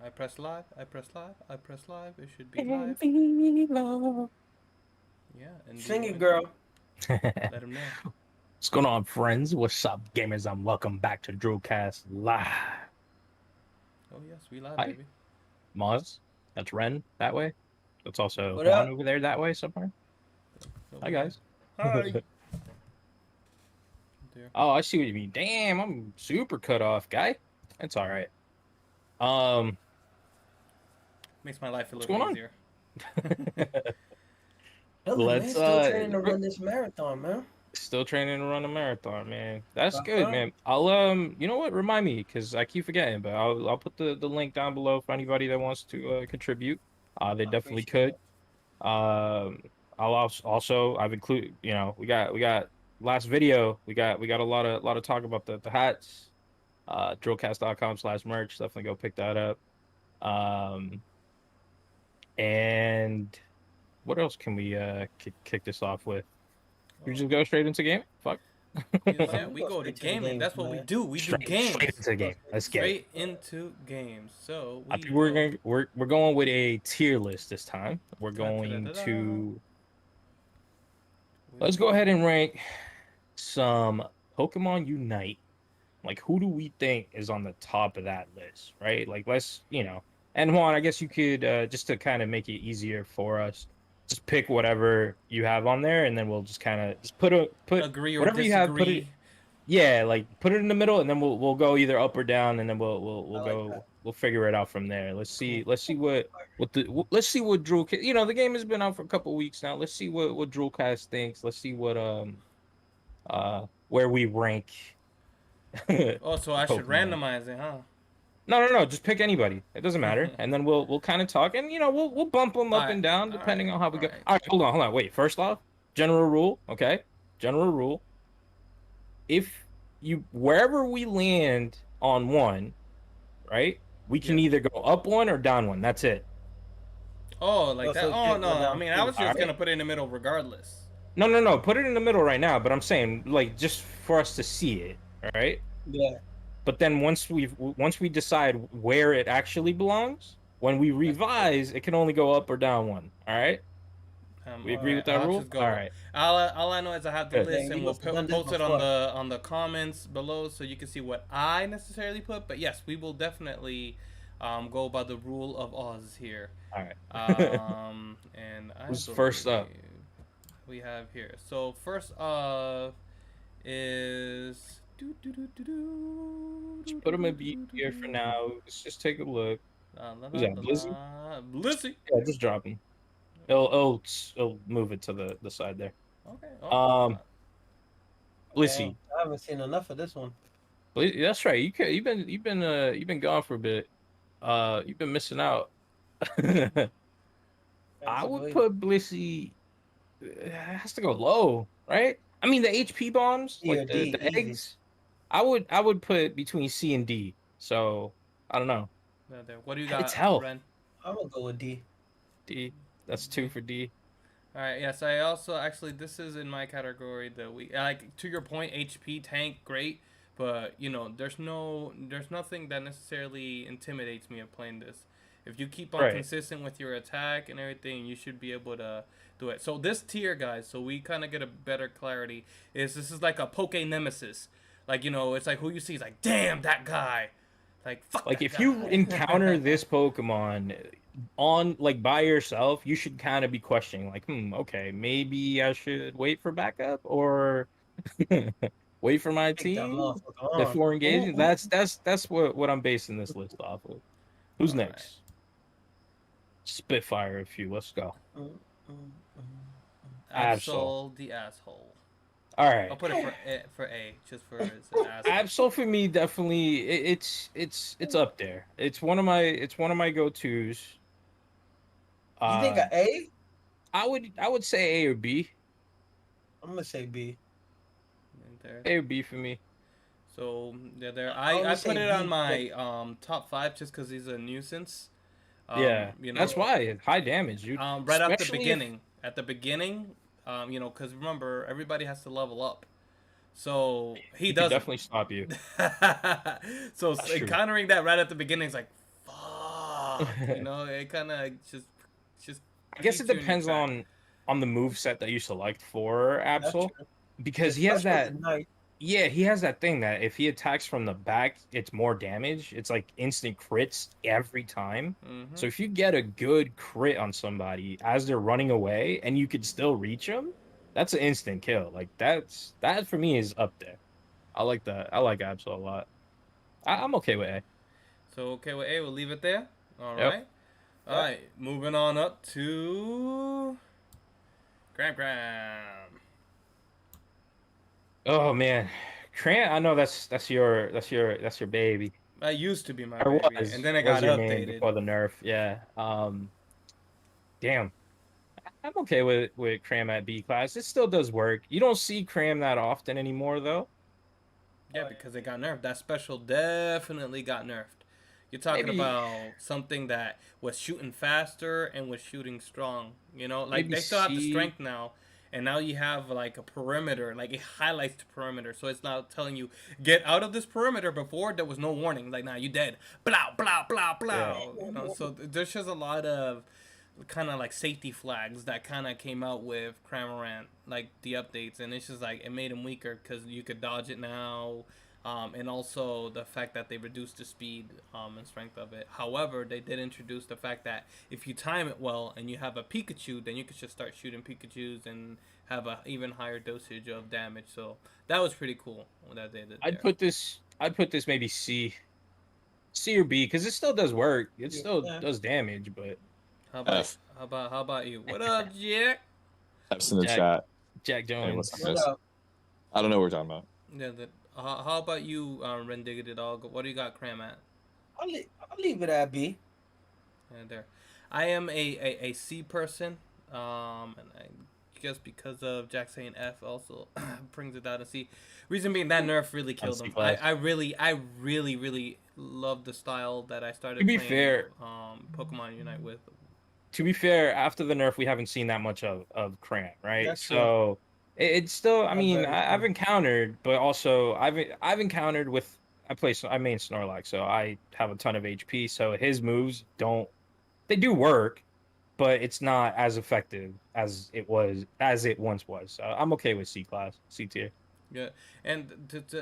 I press live. I press live. I press live. It should be live. Yeah, and do you Sing want it, me to girl. let him know? What's going on, friends? What's up, gamers? And welcome back to DRULcast Live. Oh yes, we live, Hi, baby. Moz. That's Ren that way. That's also What Juan up? over there that way somewhere. Over Hi, here. guys. Hi. There. Oh, I see what you mean. Damn, I'm super cut off, guy. That's all right. Um, Makes my life a what's little going bit on? easier. Chilling, man. Let's Still training to run this marathon, man. still training to run a marathon, man. That's good, Uh-huh. man. I'll you know what? Remind me because I keep forgetting, but I'll put the link down below for anybody that wants to contribute. They I definitely appreciate could. it. I'll also I've included, we got last video, we got a lot of talk about the hats. Drillcast.com/merch. Definitely go pick that up. Um, and what else can we kick this off with? You Oh, just go straight into game? Fuck. yes, yeah. Man, we We go go to straight to the gaming. games, That's what we man. do. We do Straight games. into the Go game. straight Let's to get the it. Straight games, into games. So I we think we're go. going we're going with a tier list this time. We're Da, da, da, going da, da. to We let's go go. ahead and rank some Pokemon Unite. Like, who do we think is on the top of that list, right? Like, and Juan, I guess you could, just to kind of make it easier for us, just pick whatever you have on there, and then we'll just kind of just put Agree or whatever you have, put it, disagree. yeah, like put it in the middle, and then we'll go either up or down, and then we'll I like that. go, we'll figure it out from there. Cool. Let's see let's see what the game has been out for a couple weeks now. Let's see what Drulcast thinks. Let's see what where we rank Oh, so I should Pokemon. randomize it, huh? No. Just pick anybody. It doesn't matter, and then we'll kind of talk, and we'll bump them All up right. and down All right. depending on how we All go. right. All right, hold on. Wait. First off, general rule, okay? General rule: if you wherever we land on one, right? We can Yeah. either go up one or down one. That's it. Oh, like Oh, that. so Oh pick one no. I down mean, I two. was All just right. gonna put it in the middle regardless. No. Put it in the middle right now. But I'm saying, like, just for us to see it. All right. Yeah. But then once we decide where it actually belongs, when we That's it. revise, it can only go up or down one. All right? We All agree right. with that I'll rule? just All go. right. All I know is I have the Good. list, Yeah, and we we'll must have done this post it on before. the comments below, so you can see what I necessarily put. But yes, we will definitely go by the rule of Oz here. All right. And I Who's believe first up? we have here. So first is Just put him in B here for now. Let's just take a look. la la Who's la that? la Blizzy? la. Lizzie. Yeah, just drop him. It'll move it to the side there. Okay. Oh. Um, Damn. Blissey. I haven't seen enough of this one. That's right. You've been gone for a bit. You've been missing out. I would Absolutely. put Blissey. It has to go low, right? I mean, the HP bombs, E like or D, the easy. eggs. I would put between C and D. So I don't know. There. What do you It's got, health. Ren? I'm gonna go with D. D. That's two D. for D. All right. Yes, I also actually this is in my category that we like to your point. HP tank great, but there's nothing that necessarily intimidates me of playing this. If you keep on Right. consistent with your attack and everything, you should be able to do it. So this tier, guys, so we kind of get a better clarity. This is like a poke nemesis. Like it's like who you see is like, damn that guy, like fuck Like that if you guy. encounter this Pokemon on like by yourself, you should kind of be questioning, like, okay, maybe I should wait for backup or wait for my Take that team motherfucker on. before Ooh, engaging. ooh. That's what I'm basing this list off of. Who's All right. next? Spitfire a few. Let's go. Mm, mm, mm. Absol. Absol the asshole. All I'll right. put it for A, just for it's an asshole. Absol for me definitely it's up there. It's one of my go-tos. You think Uh a A? I would say A or B. I'm gonna say B. And there. A or B for me. So yeah, there. I'm I gonna put say it on B. my top five just because he's a nuisance. Yeah. You know, That's why high damage, dude. right off the Especially beginning. At the beginning, because remember everybody has to level up. So he he could doesn't. definitely stop you. So That's true. encountering that right at the beginning is like, fuck. fuck. You know, it kind of just I guess it keeps you in your depends track. on the move set that you select for That's Absol, true. because The he has specials that. is nice. Yeah, he has that thing that if he attacks from the back, it's more damage. It's like instant crits every time. Hmm. So if you get a good crit on somebody as they're running away and you could still reach them, that's an instant kill. Like that for me is up there. I like that. I like Absol a lot. I'm okay with A. So okay with A, we'll leave it there. All Yep. right. All Yeah. right. Moving on up to Cram Cram. Oh man, Grant. I know that's your baby. That used to be my Or baby, and then it was got your main updated. before the nerf? Yeah. Damn. I'm okay with Cram at B class. It still does work. You don't see Cram that often anymore, though. Yeah, because it got nerfed. That special definitely got nerfed. You're talking Maybe about something that was shooting faster and was shooting strong. You know, like maybe they still have the C. strength now, and now you have like a perimeter. Like it highlights the perimeter, so it's now telling you get out of this perimeter. Before there was no warning. Like, nah, you dead. Blah blah blah Yeah. blah. You know, so there's just a lot of kind of like safety flags that kind of came out with Cramorant, like the updates, and it's just like it made him weaker because you could dodge it now, and also the fact that they reduced the speed and strength of it. However, they did introduce the fact that if you time it well and you have a Pikachu, then you could just start shooting Pikachu's and have a even higher dosage of damage. So that was pretty cool that they did I'd there. put this. I'd put this maybe C or B because it still does work. It still Yeah. does damage, but How about F. how about you? What up, Jack? F's in the Jack chat. Jack Hey, what's Jones. up, What guys? up? I don't know what we're talking about. Yeah. How about you, Rendiggity Dog? What do you got, Cram at? I'll leave it at B. Yeah, there. I am a C person, and I guess because of Jack saying F also brings it down to C. Reason being that nerf really killed C him. class. I really love the style that I started To be playing fair- Pokemon Unite with. To be fair, after the nerf, we haven't seen that much of Cram, right? That's true. So it's still. I That's mean, very I've true. encountered, but also I've encountered with. I main Snorlax, so I have a ton of HP. So his moves they do work, but it's not as effective as it once was. So I'm okay with C class, C tier. Yeah, and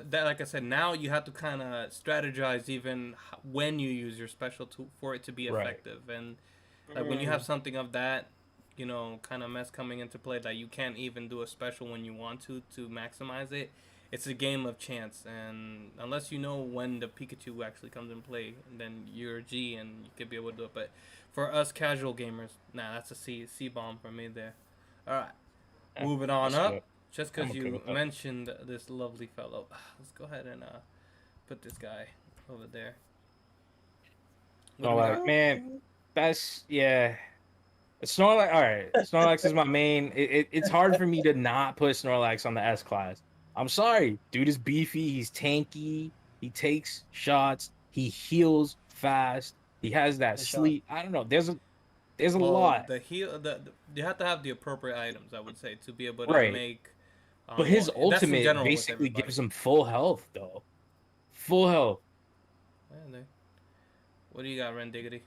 that, like I said, now you have to kind of strategize even when you use your special to for it to be Right. effective. And like when you have something of that, kind of mess coming into play that you can't even do a special when you want to maximize it. It's a game of chance, and unless you know when the Pikachu actually comes in play, then you're a G and you could be able to do it. But for us casual gamers, nah, that's a C bomb for me there. All right, Yeah, moving on that's up. good. Just I'm because okay you with that. mentioned this lovely fellow, let's go ahead and put this guy over there. What do we Snorlax, got? man, that's yeah. Snorlax, all right. Snorlax is my main. It's hard for me to not put Snorlax on the S class. I'm sorry, dude is beefy. He's tanky. He takes shots. He heals fast. He has that For sure. sleep. I don't know. There's a Well, lot, you have to have the appropriate items, I would say, to be able to right? make. But his Well, that's in ultimate general with basically everybody. gives him full health, though. Full health. Yeah, what do you got, Rendiggity?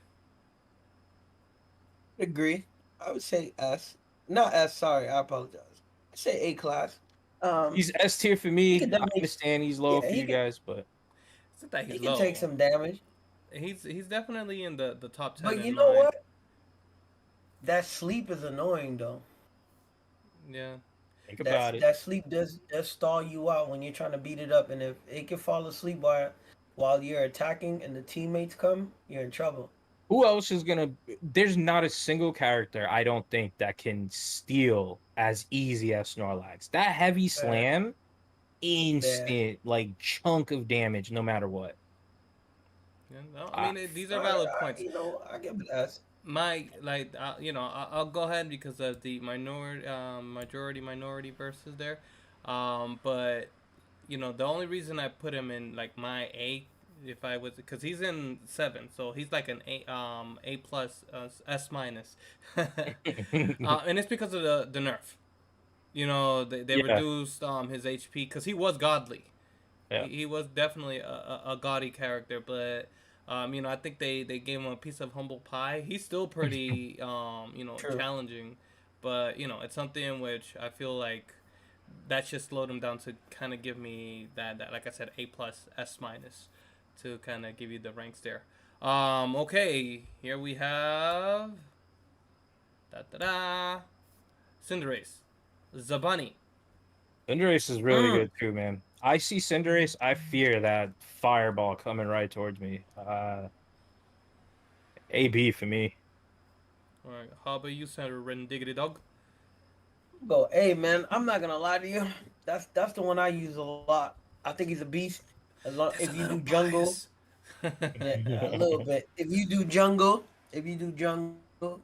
Agree. I would say S. Not S. Sorry, I apologize. I say A class. He's S tier for He me. could I definitely. understand he's low Yeah, for he you can. guys, but It's not that He he's can low. take some damage. He's definitely in the top 10. But in you know mine. what? That sleep is annoying though. Yeah. think about it. That sleep does stall you out when you're trying to beat it up, and if it can fall asleep while you're attacking and the teammates come, you're in trouble. Who else is gonna? There's not a single character I don't think that can steal as easy as Snorlax. That heavy slam, instant like chunk of damage, no matter what. Yeah, no, I mean these are valid points. I give it S. I'll go ahead because of the minority versus there, but the only reason I put him in like my A, if I was, because he's in 7, so he's like an A plus, S minus, and it's because of the nerf. They Yeah. reduced his HP because he was godly. Yeah. He was definitely a gaudy character, but I think they gave him a piece of humble pie. He's still pretty, True. challenging, but it's something in which I feel like that should slow him down to kind of give me that like I said, A plus, S minus, to kind of give you the ranks there. Okay, here we have da da da, Cinderace, Zabani. Cinderace is really Mm. good too, man. I see Cinderace, I fear that fireball coming right towards me. AB for me. All right, how about you, Senator Red Diggity Dog? Go, hey man, I'm not gonna lie to you. That's the one I use a lot. I think he's a beast. As long That's if a you little do jungle, bias. yeah, a little bit. If you do jungle,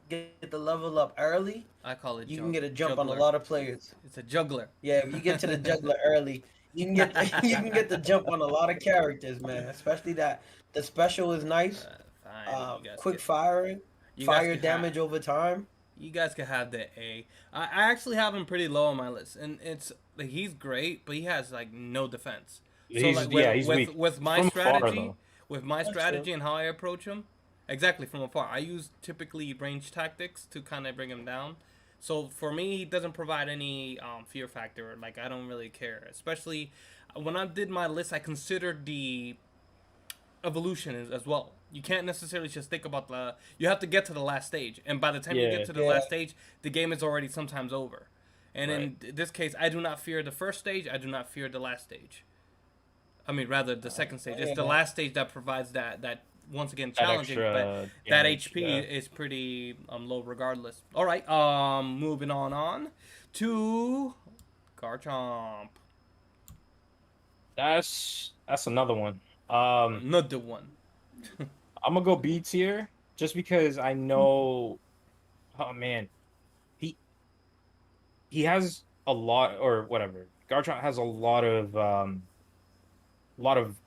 get the level up early, I call it you can get a jump on a juggler. lot of players. It's a juggler. Yeah, if you get to the juggler early, you can get you can get the jump on a lot of characters, man. Especially that the special is nice. Fine, you guys Quick get. firing, You guys fire can damage have. over time. You guys can have the A. I actually have him pretty low on my list, and it's like he's great, but he has like no defense. So like He's weak. with my From afar, strategy, though. with my That's strategy true. and how I approach him, exactly from afar, I use typically range tactics to kind of bring him down. So for me, he doesn't provide any fear factor. Like I don't really care, especially when I did my list. I considered the evolution as well. You can't necessarily just think about the. You have to get to the last stage, and by the time you Yeah. get to the Yeah. last stage, the game is already sometimes over. And Right. in this case, I do not fear the first stage. I do not fear the last stage. I mean, rather the second stage. It's the Yeah. last stage that provides that once again That challenging, but extra that damage, HP yeah. is pretty low regardless. All right, moving on to Garchomp. That's another one. Another one. I'm gonna go B tier just because I know. Oh man, he he has a lot or whatever. Garchomp has a lot of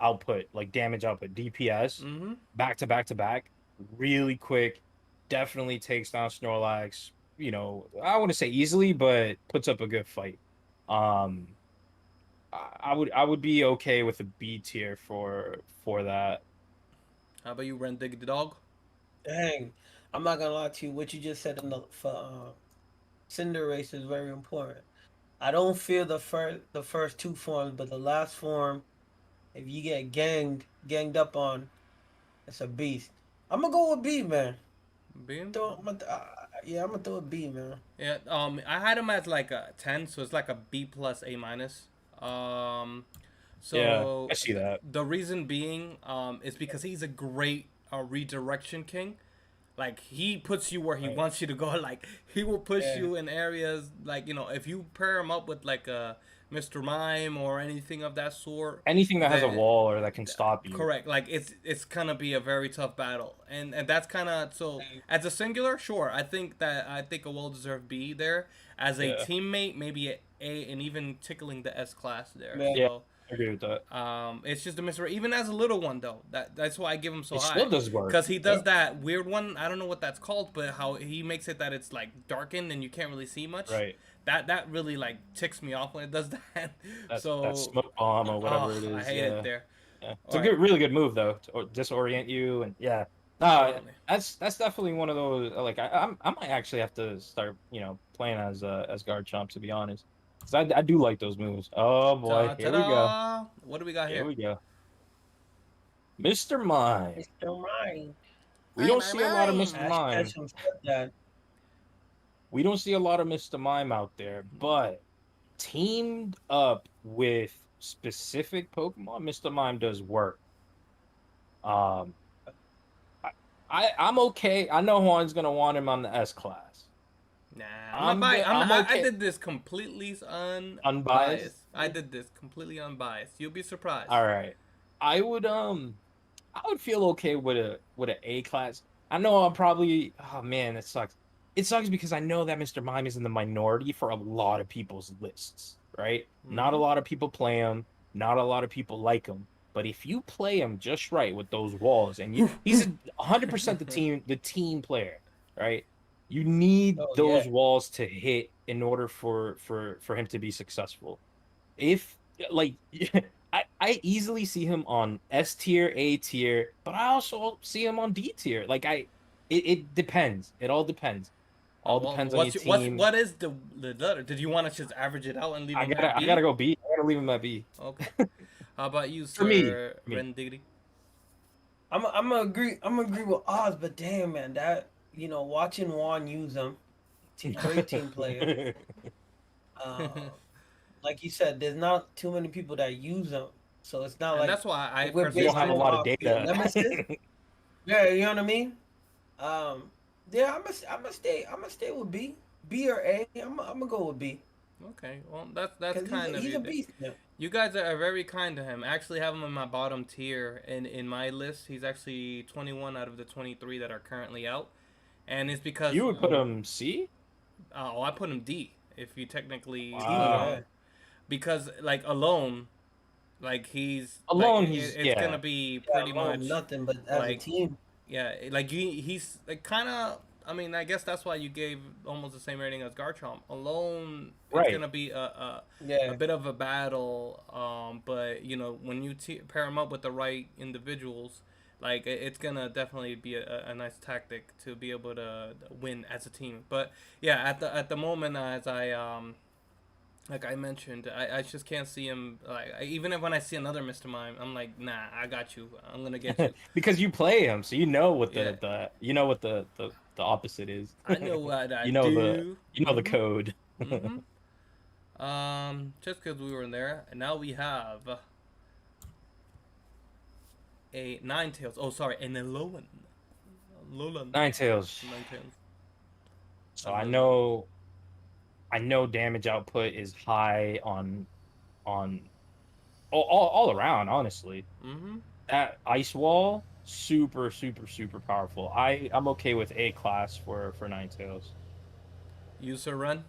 output, like damage output, DPS, Mm-hmm. back to back to back, really quick. Definitely takes down Snorlax. I wouldn't say easily, but puts up a good fight. Um, I would be okay with a B tier for that. How about you, Rendig the dog? Dang, I'm not gonna lie to you. What you just said for Cinder Race is very important. I don't feel the first two forms, but the last form, if you get ganged up on, it's a beast. I'm gonna go with B, man. Beam? Yeah, I'm gonna throw a B, man. Yeah. I had him as like a 10, so it's like a B plus A minus. Yeah, So I see that. the reason being, is because he's a great redirection king. Like he puts you where he Right. wants you to go. Like he will push Yeah. you in areas like if you pair him up with like a Mr. Mime or anything of that sort. Anything that has a then- wall or that can stop you. Correct. Like it's gonna be a very tough battle, and that's kind of so as a singular, sure. I think a well deserved B there as a Yeah. teammate, maybe a and even tickling the S class there. Yeah. Yeah. So I agree with that. it's just a misread. Even as a little one though, that's why I give him so It high. still does work. Because he does Yeah. that weird one. I don't know what that's called, but how he makes it that it's like darkened and you can't really see much. Right. That really like ticks me off when it does that. That's So that smoke bomb or whatever oh, it is. I hate yeah. it there. Yeah. It's All a good, really good move though, to disorient you and yeah. No, Definitely. that's definitely one of those. Like I might actually have to start playing as Garchomp, to be honest, because I do like those moves. Oh boy, here we go. Ta-da! What do we got Here here? we go. Mr. Mime. Mr. Mime. We don't see a lot of Mime. Mr. Mime. That's some stepdad. We don't see a lot of Mr. Mime out there, but teamed up with specific Pokemon, Mr. Mime does work. Um, I'm okay. I know Juan's gonna want him on the S class. Nah, I'm I okay. did this completely unbiased. Unbiased? I did this completely unbiased. You'll be surprised. All right, I would feel okay with an A class. I know I'm probably, oh man, it sucks. It sucks because I know that Mr. Mime is in the minority for a lot of people's lists, right? Not a lot of people play him. Not a lot of people like him. But if you play him just right with those walls, and he's 100% the team player, right? You need Oh, those yeah. walls to hit in order for him to be successful. If like I easily see him on S tier, A tier, but I also see him on D tier. Like it depends. It all depends. All Well, depends on your team. what is the letter? Did you want to just average it out and leave him at I gotta B? go B. I gotta leave him at B. Okay. How about you, For me. sir? For me. Rendiggity? I'm gonna agree. I'm gonna agree with Oz, but damn, man, that watching Juan use them, great team player. Uh, like you said, there's not too many people that use them, so it's not And like that's why I if we're We personally don't have basing a him lot of off being data. nemesis. Yeah, you know what I mean. Yeah, I'm gonna stay with B, B or A. I'm gonna go with B Okay, well that's because kind of he's you. a beast. Yeah. You guys are very kind to him. I actually have him in my bottom tier in my list. He's actually 21 out of the 23 that are currently out, and it's because You would put him C? I put him D. If you technically put Wow. him, because like alone, like he's like Alone, he's it's yeah. gonna be Yeah, pretty alone, much nothing, but as a like team, yeah, like he's like kind of. I mean, I guess that's why you gave almost the same rating as Garchomp. Alone, it's Right. gonna be yeah. a bit of a battle. But when you pair them up with the right individuals, like it's gonna definitely be a nice tactic to be able to win as a team. But yeah, at the moment, as like I mentioned, I just can't see him. Like even if when I see another Mr. Mime, I'm like, nah, I got you. I'm gonna get you. Because you play him, so you know what Yeah. the opposite is. I know what I You know do. the code. Just because we were in there, and now we have a Ninetales. Oh, sorry, an Alolan. Alolan. Ninetales. Ninetales. So I know damage output is high on all around, honestly. Mm-hmm. That ice wall, super, super, super powerful. I'm okay with A class for Ninetales. User run.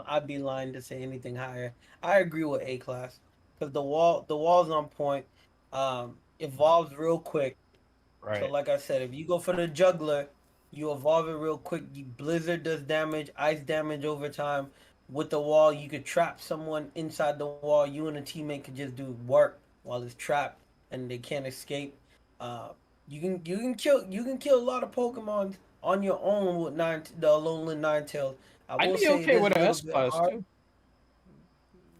I'd be lying to say anything higher. I agree with A class because the wall's on point. Evolves real quick. So Right. like I said, if you go for the juggler, you evolve it real quick. Blizzard does damage, ice damage over time. With the wall, you could trap someone inside the wall. You and a teammate could just do work while it's trapped and they can't escape. Uh, you can kill a lot of Pokemon on your own with the Alolan Ninetales. I I'd will be say it okay is with a an little S bit class hard. too. You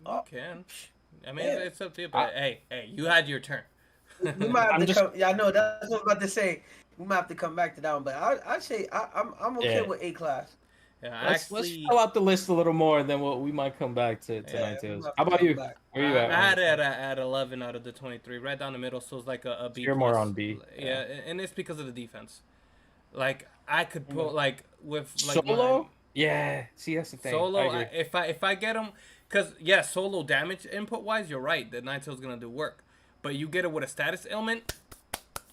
Oh, can. I mean, yeah. it's up to you. I, But hey, you had your turn. We might have I'm to just come. Yeah, I know that's what I'm about to say. We might have to come back to that one, but I say I'm okay yeah. with A class. Yeah, Let's actually, fill out the list a little more, and then we might come back to Yeah, We Ninetales. might have How to about come you? back. Where you I at? had it at 11 out of the 23, right down the middle. So it's like a B You're plus. more on B. Yeah, and it's because of the defense. Like I could put Mm. like with like my Solo? Yeah. See, that's the thing. solo. I agree. If I get him, because yeah, solo damage input wise, you're right. The Ninetale's gonna do work, but you get it with a status ailment,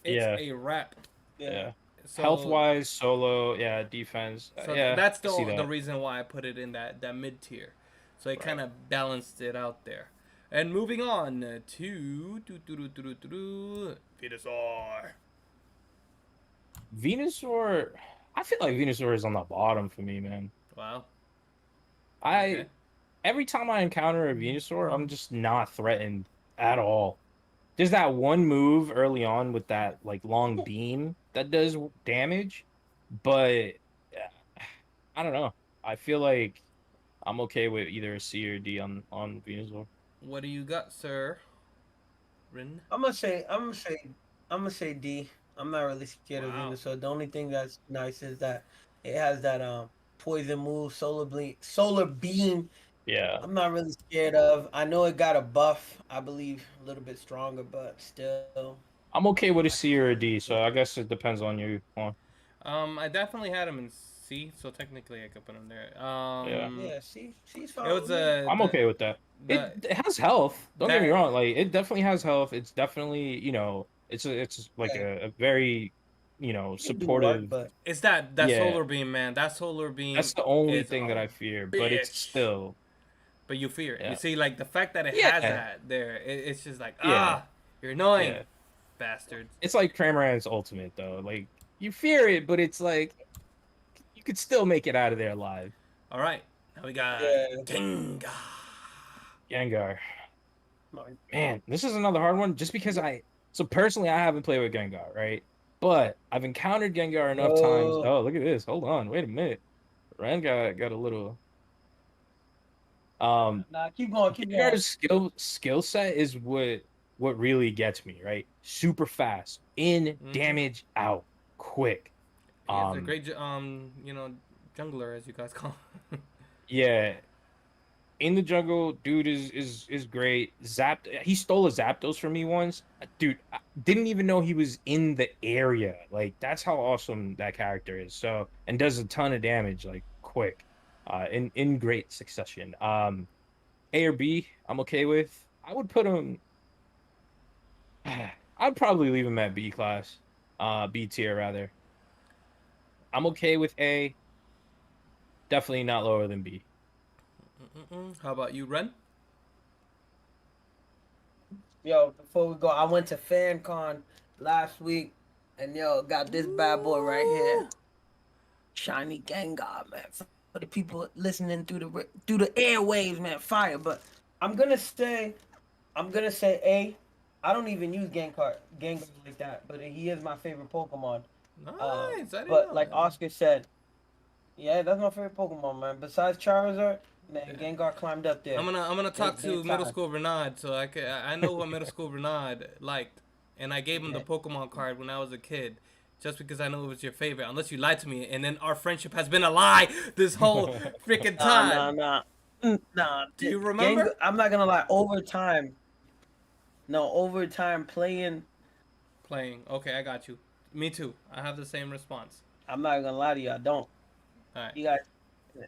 it's Yeah. a wrap. Yeah. So, Health wise, solo, yeah, defense. so Yeah. that's I see the that. reason why I put it in that mid tier. So it Right. kind of balanced it out there. And moving on to Venusaur. Venusaur, I feel like Venusaur is on the bottom for me, man. Wow. I Every time I encounter a Venusaur, I'm just not threatened at all. There's that one move early on with that like long beam that does damage, but I don't know. I feel like I'm okay with either a C or D on Venusaur. What do you got, sir? Rin? I'm gonna say D. I'm not really scared of Wow. Venusaur. The only thing that's nice is that it has that poison move, solar beam. Yeah. I'm not really scared of. I know it got a buff, I believe, a little bit stronger, but still. I'm okay with a C or a D, so I guess it depends on you. I definitely had him in C, so technically I could put him there. Yeah, she's fine. It was with me. I'm okay with that. the It has health. Don't get me that- wrong. Like it definitely has health. It's definitely it's like Yeah. a very It can do work, supportive. but it's that Yeah. solar beam, man. That solar beam. That's the only is thing that a I fear. But it's bitch. still But you fear it. Yeah. You see, like the fact that it Yeah. has that there, it's just like Yeah. you're annoying, yeah. bastards. It's like Cramoran's ultimate though. Like you fear it, but it's like you could still make it out of there alive. All right, Now we got Yeah. Gengar. Gengar. My- Man, this is another hard one just because so personally I haven't played with Gengar, right? But I've encountered Gengar enough times. Oh, Oh, look at this. Hold on. Wait a minute. Ren got a little nah, keep going, keep going. Gengar's skill set is what really gets me, right? Super fast, in, Mm-hmm. damage, out, quick. He is a Um great, jungler, as you guys call him. yeah, in the jungle, dude is great. He stole a Zapdos from me once. Dude, I didn't even know he was in the area. Like that's how awesome that character is. So and does a ton of damage like quick, in great succession. A or B, I'm okay with. I would put him. I'd probably leave him at B class, B tier rather. I'm okay with A. Definitely not lower than B. How about you, Ren? Yo, before we go, I went to FanCon last week, and yo, got this bad boy right here, shiny Gengar, man. For the people listening through the airwaves, man, fire. But I'm gonna say A. I don't even use Gengar like that, but he is my favorite Pokemon. Nice. I didn't But know like that. Oscar said, yeah, that's my favorite Pokemon, man. Besides Charizard, man, Gengar climbed up there. I'm gonna talk They to middle tied. school Renard, so I know what middle school Renard liked, and I gave him the Yeah. Pokemon card when I was a kid, just because I know it was your favorite. Unless you lied to me, and then our friendship has been a lie this whole freaking time. Nah. Do you remember? I'm not gonna lie. Over time playing. Playing. Okay, I got you. Me too. I have the same response. I'm not gonna lie to you. I don't. All right. You guys,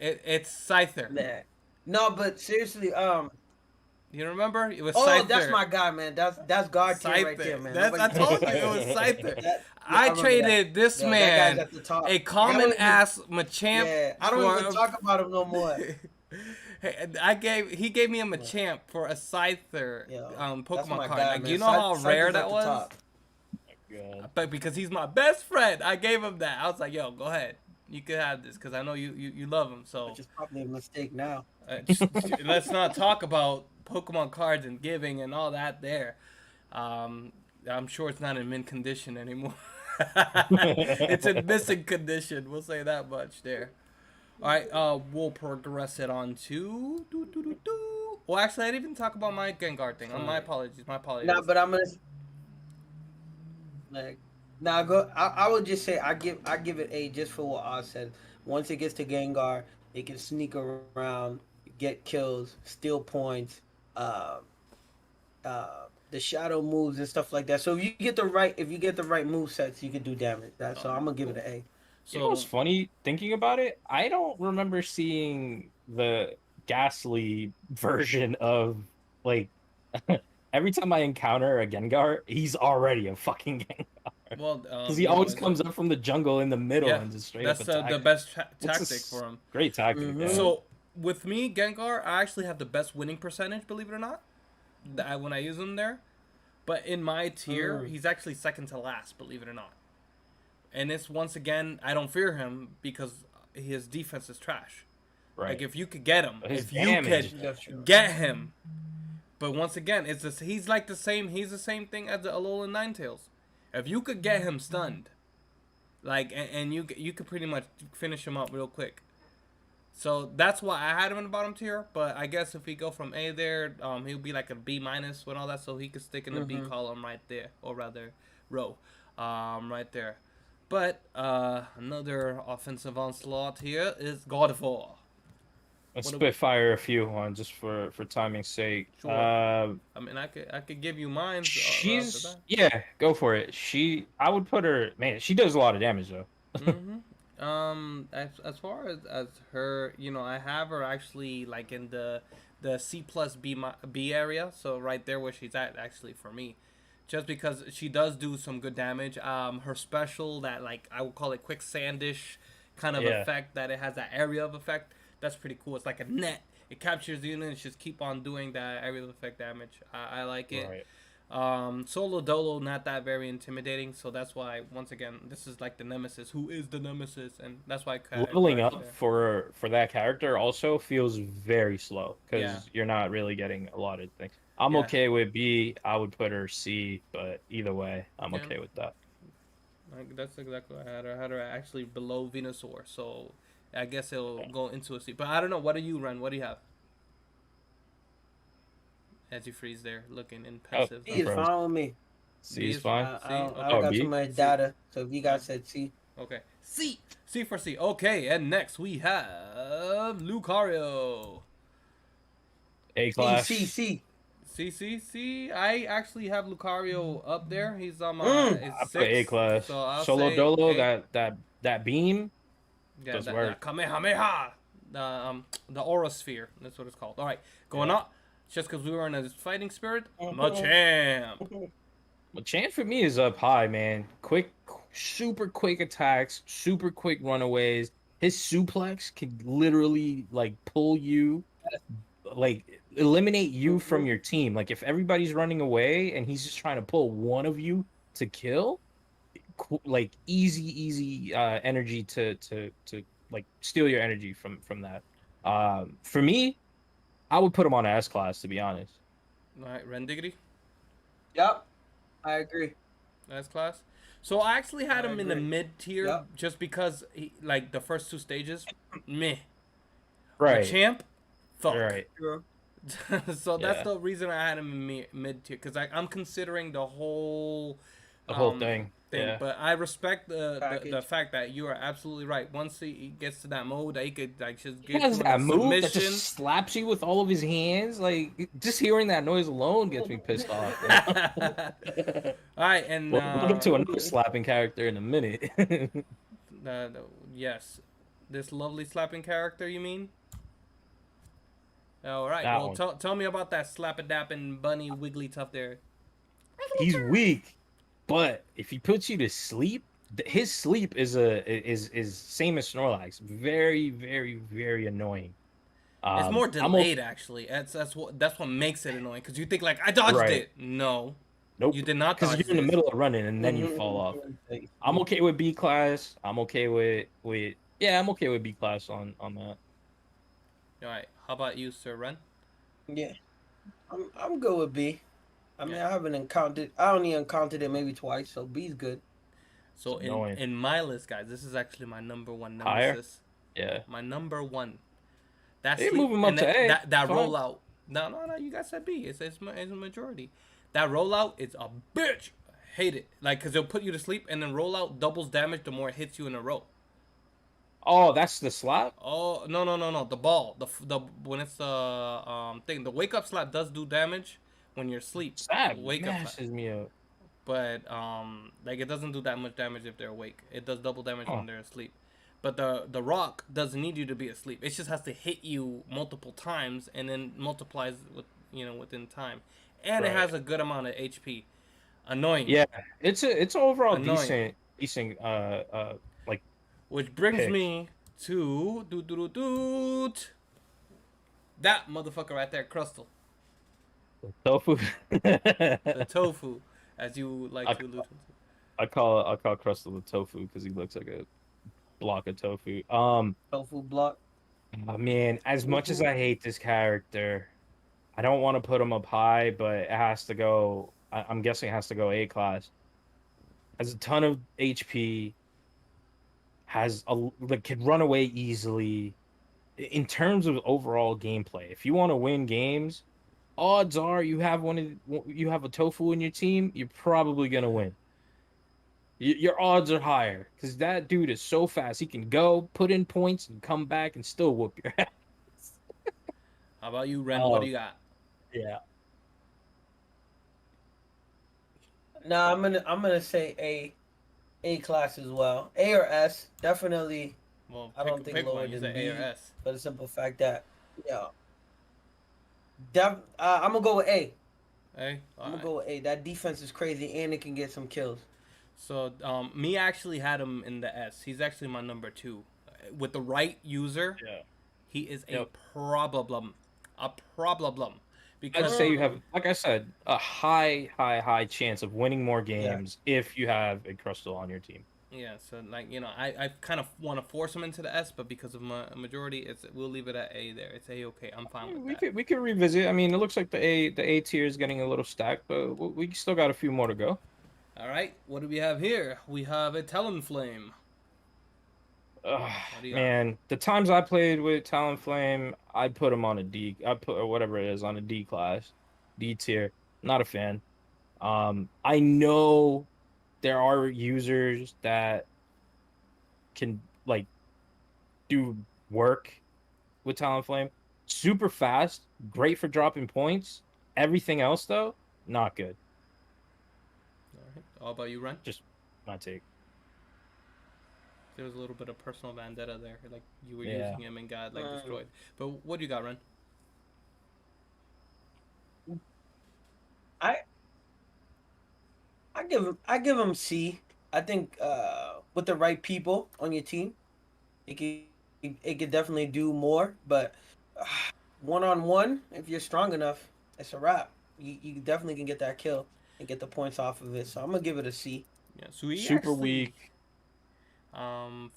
It's Scyther. nah. No, but seriously, You remember? It was oh, Scyther. that's my guy, man. That's God tier right Scyther. there, man. That's, I Nobody- told you it was Scyther. Yeah, I remember traded that. this Yo, that man guy's at the top. a I common don't even- ass Machamp. Yeah, I don't even talk about him no more. He gave me a Machamp for a Scyther Yo, that's Pokemon my card. guy, Like, man. you know how Scyther's rare at that the was? top. God. But because he's my best friend, I gave him that. I was like, yo, go ahead. You can have this because I know you love him. So Which is probably a mistake now. let's not talk about Pokemon cards and giving and all that there. I'm sure it's not in mint condition anymore. It's in missing condition. We'll say that much there. All right, we'll progress it on to. Well, actually, I didn't even talk about my Gengar thing. My apologies. My apologies. Nah, but I'm gonna like. Now go. I would just say I give it A just for what Oz said. Once it gets to Gengar, it can sneak around, get kills, steal points, the shadow moves and stuff like that. So if you get the right move sets, you can do damage. So I'm gonna give it an A. You know what's funny? Thinking about it, I don't remember seeing the ghastly version of like every time I encounter a Gengar, he's already a fucking Gengar. Well, Because he always comes up from the jungle in the middle Yeah, and just straight that's up attack. the best It's a tactic for him. Great tactic. Mhm. Yeah. So with me, Gengar, I actually have the best winning percentage, believe it or not, when I use him there. But in my tier, he's actually second to last, believe it or not. And it's once again, I don't fear him because his defense is trash. right. Like if you could get him, But his if you damage- could That's true. get him. But once again, it's just, he's like the same. He's the same thing as the Alolan Ninetales. If you could get him stunned, like and you could pretty much finish him up real quick. So that's why I had him in the bottom tier. But I guess if we go from A there, he'll be like a B minus with all that, so he could stick in the B column right there, or rather row, right there. But another offensive onslaught here is God of War. Let's what do we- spitfire a few on just for timing's sake. Sure. I mean, I could give you mine. She's go for it. I would put her. Man, she does a lot of damage though. As far as her, I have her actually like in the C plus B area, so right there where she's at actually for me, just because she does do some good damage. Her special that like I would call it quicksandish kind of effect that it has that area of effect. That's pretty cool. It's like a net. It captures the unit and just keep on doing that area of effect damage. I like it. Right. Solo Dolo, not that very intimidating, so that's why, once again, this is like the nemesis. Who is the nemesis? And that's why I Leveling categorized up there. for that character also feels very slow Yeah, because you're not really getting a lot of things. I'm yeah, okay with B. I would put her C, but either way, I'm yeah. okay with that. Like, that's exactly what I had her. I had her actually below Venusaur, so I guess it'll go into a C. But I don't know. What do you run? What do you have? As you freeze there, looking in Oh, pensive. C I'm is frozen. fine with me. C B is is fine. C. I Okay. don't Oh, got too B. much C. data, so if you Yeah. guys said C, Okay. C. C for C. Okay, and next we have Lucario. A C class. C C. C C C. I actually have Lucario up there. He's on my Mm. it's I put A 6. class. So I'll Solo say Dolo. A. That beam Yeah, does that work. Kamehameha. The Aura Sphere. That's what it's called. All right, going Yeah. up. Just because we were in a fighting spirit, Machamp. Well, Chant for me is up high, man. Quick, super quick attacks, super quick runaways. His suplex can literally like pull you, like eliminate you from your team. Like if everybody's running away and he's just trying to pull one of you to kill, like easy energy to like steal your energy from that. For me, I would put him on a S class to be honest. All right, Rendiggity. Yep, I agree. S class. So I actually had I him in the agree. mid tier Yep. just because like the first 2 stages, meh. Right, Machamp, fuck. right, Sure. So that's yeah, the reason I had him in mid tier because I'm considering the whole the whole thing. thing. Yeah. But I respect the Package. fact that you are absolutely right. Once he gets to that mode, that he could like just He get has to that a move that submission. just slaps you with all of his hands. Like just hearing that noise alone gets me pissed off. All right, and We'll get to another slapping character in a minute. yes, this lovely slapping character. You mean? All right. That Well, one. tell me about that slapping bunny wiggly tough there. He's weak, but if he puts you to sleep, his sleep is same as Snorlax. Very annoying. It's more I'm delayed actually. That's what makes it annoying because you think like I dodged right. it. No, Nope. you did not Because dodge you're in the this. middle of running and then you fall off. I'm okay with B class. I'm okay with yeah. I'm okay with B class on that. All right. How about you, Sir Ren? Yeah, I'm good with B. I mean, Yeah. I haven't encountered. I only encountered it maybe twice, so B's good. So It's annoying. in my list, guys, this is actually my number one Higher? nemesis. Yeah. My number one. That They sleep move him up and to A. that Fine. rollout. No. You guys said B. It's a majority. That rollout is a bitch. I hate it. Like, cause it'll put you to sleep, and then rollout doubles damage the more it hits you in a row. Oh, that's the slap. Oh no. The ball. The when it's the thing. The wake up slap does do damage when you're asleep. That Wake up slap. messes me up. But like it doesn't do that much damage if they're awake. It does double damage Oh. when they're asleep. But the rock doesn't need you to be asleep. It just has to hit you multiple times and then multiplies with within time. And it Right. has a good amount of HP. Annoying. Yeah, it's overall Annoying. decent like Which brings pick. me to that motherfucker right there, Crustle. tofu. The tofu, as you like to allude to. I call Crustle the tofu because he looks like a block of tofu. Tofu block. Man, as much as I hate this character, I don't want to put him up high, but it has to go. I'm guessing it has to go A class. Has a ton of HP. Can run away easily. In terms of overall gameplay, if you want to win games, odds are you have a tofu in your team, you're probably gonna win. Your odds are higher because that dude is so fast. He can go, put in points, and come back and still whoop your ass. How about you, Ren? What do you got? Yeah. No, I'm gonna say A class as well. A or S, definitely. Well, I don't think pick lower one. You than said A or B. S. For the simple fact that, yeah, I'm gonna go with A. Hey, I'm gonna go with A. That defense is crazy, and it can get some kills. So, me actually had him in the S. He's actually my number 2. With the right user, Yeah. he is a Yep. problem. A problem. I'd because say you have, like I said, a high chance of winning more Yeah. games if you have a Crustal on your team. yeah. So like I kind of want to force him into the S, but because of my majority, we'll leave it at A there. It's A okay. I'm fine with that. We could revisit. I mean, it looks like the A tier is getting a little stacked, but we still got a few more to go. All right, what do we have here? We have a Talonflame. Ugh, What do you got? man, the times I played with Talonflame, I'd put him on a D. I put or whatever it is on a D class, D tier. Not a fan. I know there are users that can like do work with Talonflame. Super fast, great for dropping points. Everything else though, not good. All right. How about you, Ren? Just my take. There was a little bit of personal vendetta there, like you were Yeah. using him and got like destroyed. But what do you got, Ren? I I give him C. I think with the right people on your team, it could definitely do more. But 1-on-1, if you're strong enough, it's a wrap. You definitely can get that kill and get the points off of it. So I'm gonna give it a C. Yeah, so he Super actually, weak.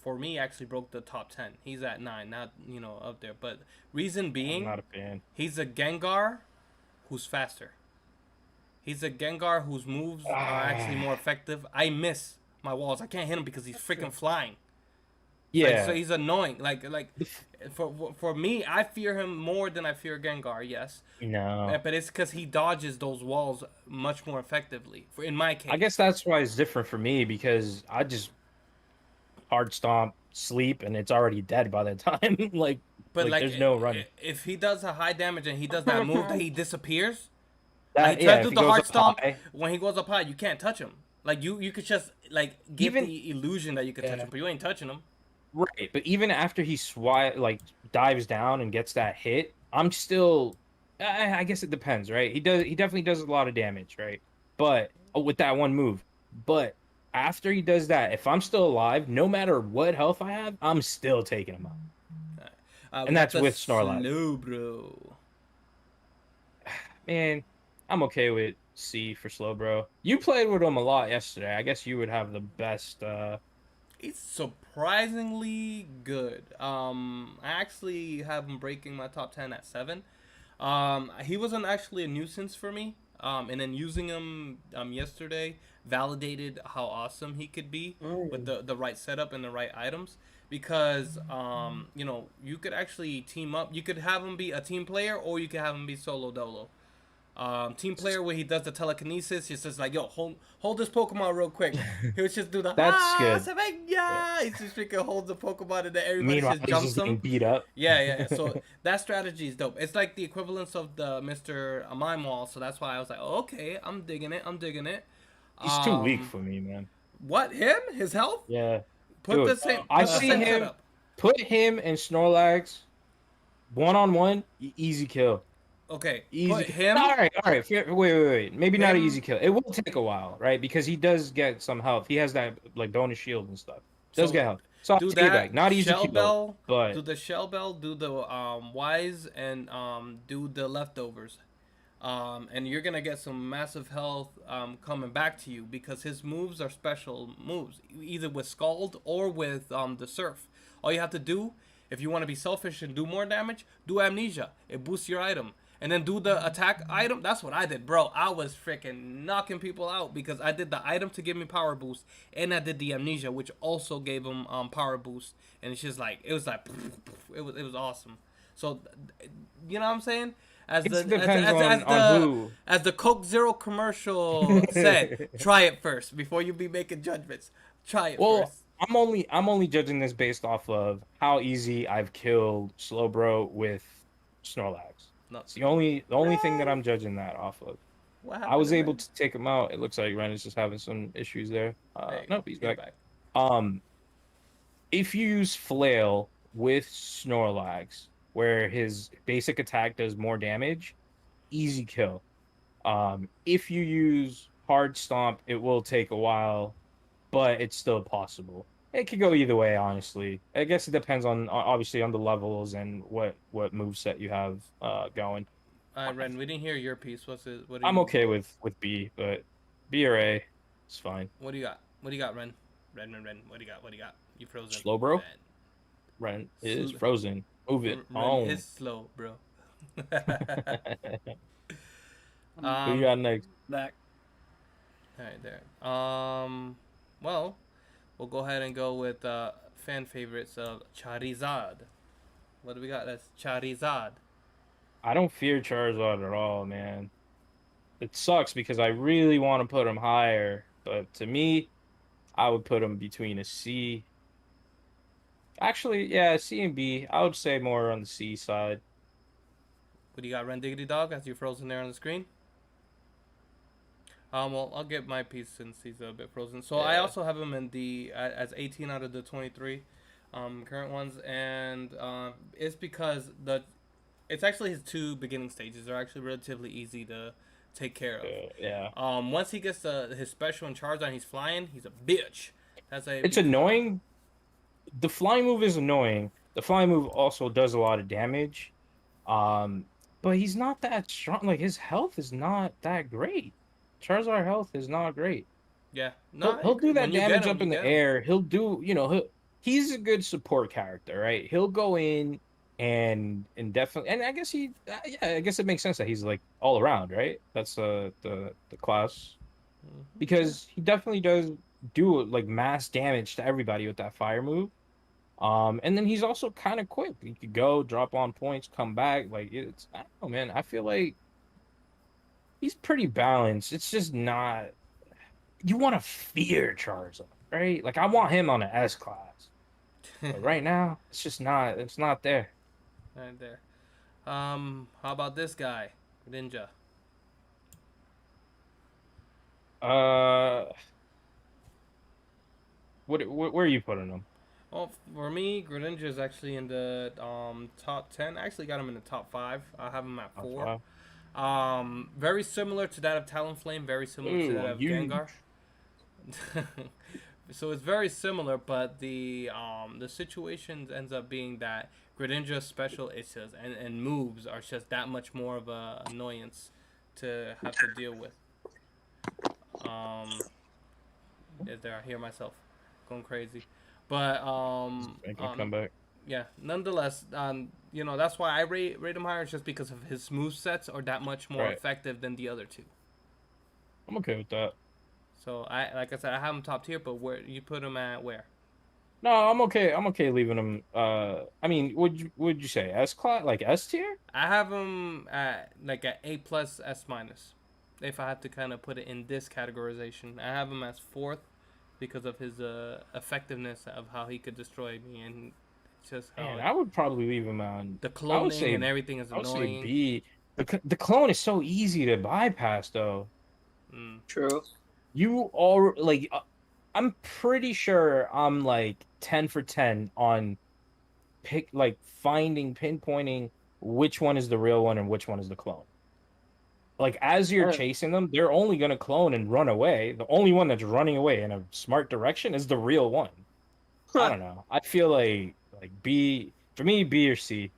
for me, actually broke the top 10. He's at 9, not up there. But reason I'm being, not a fan. he's a Gengar who's faster. He's a Gengar whose moves are actually more effective. I miss my walls. I can't hit him because he's freaking flying. Yeah. So he's annoying. Like for me, I fear him more than I fear Gengar. Yes, No. but it's because he dodges those walls much more effectively. In my case, I guess that's why it's different for me because I just hard stomp, sleep, and it's already dead by the time. but there's no running. If he does a high damage and he does that move that he disappears, That, he yeah, tries to if do he the goes hard up stomp. high, When he goes up high, you can't touch him. Like you could just like give Even- the illusion that you could touch him, but you ain't touching him. right? But even after he dives down and gets that hit, I'm still. I guess it depends, right? He definitely does a lot of damage, right? But with that one move, but after he does that, if I'm still alive, no matter what health I have, I'm still taking him out. We And got that's the with Snorlax. Slow bro. Man, I'm okay with C for slow, bro. You played with him a lot yesterday. I guess you would have the best. He's surprisingly good. I actually have him breaking my top 10 at 7. He wasn't actually a nuisance for me. And then using him yesterday validated how awesome he could be with the right setup and the right items. Because you could actually team up. You could have him be a team player, or you could have him be solo dolo. Team player where he does the telekinesis, he's just like, yo, hold this Pokemon real quick. He would just do the That's good. Savannah! Yeah. He just freaking holds the Pokemon and then everybody Meanwhile, just he's jumps just him. getting beat up. Yeah. So that strategy is dope. It's like the equivalence of the Mr. Mime Wall, so that's why I was like, oh, okay, I'm digging it. He's too weak for me, man. What, him? His health? Yeah. Put Dude, the same I put the see same him. setup. Put him and Snorlax 1-on-1, easy kill. Okay, Easy. put him. All right. Wait. Maybe not an Him- easy kill. It will take a while, right? Because he does get some health. He has that like bonus shield and stuff. Does So, get health. So I'll do take it that. back. Not easy Shell kill, Bell, but do the Shell Bell, do the Wise, and do the leftovers. And you're gonna get some massive health coming back to you because his moves are special moves, either with Scald or with the Surf. All you have to do, if you want to be selfish and do more damage, do Amnesia. It boosts your item. And then do the attack item. That's what I did, bro. I was freaking knocking people out because I did the item to give me power boost, and I did the amnesia, which also gave him power boost. And it's just like it was awesome. So you know what I'm saying? As the Coke Zero commercial said, try it first before you be making judgments. Try it first. I'm only judging this based off of how easy I've killed Slowbro with Snorlax. It's the only thing that I'm judging that off of. I was able to take him out. It looks like Ren is just having some issues there. No, he's back. If you use Flail with Snorlax, where his basic attack does more damage, easy kill. If you use Hard Stomp, it will take a while, but it's still possible. It could go either way, honestly. I guess it depends on obviously on the levels and what moveset you have going. Ren, we didn't hear your piece. What's it? What do I'm you? okay with B, but B or A, it's fine. What do you got? What do you got, Ren? Ren. What do you got? What do you got? You frozen? Slow, bro. Ren. Ren is Sl- frozen. Move it Ren on. is slow, bro. Who you got next? Back. All right, there. Well, we'll go ahead and go with fan favorites of Charizard. What do we got? That's Charizard. I don't fear Charizard at all, man. It sucks because I really want to put him higher, but to me, I would put him between a C. Actually, yeah, C and B. I would say more on the C side. What do you got, Ren Diggity Dog? As you frozen there on the screen. Well, I'll get my piece since he's a bit frozen. So I Yeah. also have him in the as 18 out of the 23 current ones, and it's because it's actually his 2 beginning stages. They're actually relatively easy to take care of. Yeah. Once he gets his special and Charizard and he's flying, he's a bitch. It's annoying. The flying move is annoying. The flying move also does a lot of damage. But he's not that strong. Like, his health is not that great. Charizard health is not great. Yeah, no, He'll do that when you get damage him, up in you the get him. air. He'll do, he's a good support character, right? He'll go in and definitely, and I guess I guess it makes sense that he's like all around, right? That's the class, Mhm. because he definitely does do like mass damage to everybody with that fire move. And then he's also kind of quick. He could go drop on points, come back. Like, I don't know, man. I feel like he's pretty balanced. It's just not. You want to fear Charizard, right? Like, I want him on an S class. But right now, it's just not. It's not there. Right there. How about this guy, Ninja? Where are you putting him? Well, for me, Greninja is actually in the top 10. I actually got him in the top 5. I have him at 4. Very similar to that of Talonflame. Very similar to that of Gengar. So it's very similar, but the situation ends up being that Greninja's special issues and moves are just that much more of a annoyance to have to deal with. There, I hear myself going crazy, but Come back. yeah. Nonetheless, that's why I rate him higher, just because of his move sets are that much more Right. effective than the other 2. I'm okay with that. So like I said, I have him top tier, but where you put him at? Where? No, I'm okay. I'm okay leaving him. I mean, would you say S class, like S tier? I have him at like at A plus S minus. If I have to kind of put it in this categorization, I have him as 4th because of his effectiveness of how he could destroy me, and just how Man, I would probably leave him on. the I would cloning say and everything is I would say annoying. B. The clone is so easy to bypass, though. True. You all like. I'm pretty sure I'm like 10 for 10 on pinpointing which one is the real one and which one is the clone. Like, as you're chasing them, they're only gonna clone and run away. The only one that's running away in a smart direction is the real one. I don't know. I feel like B for me, B or C.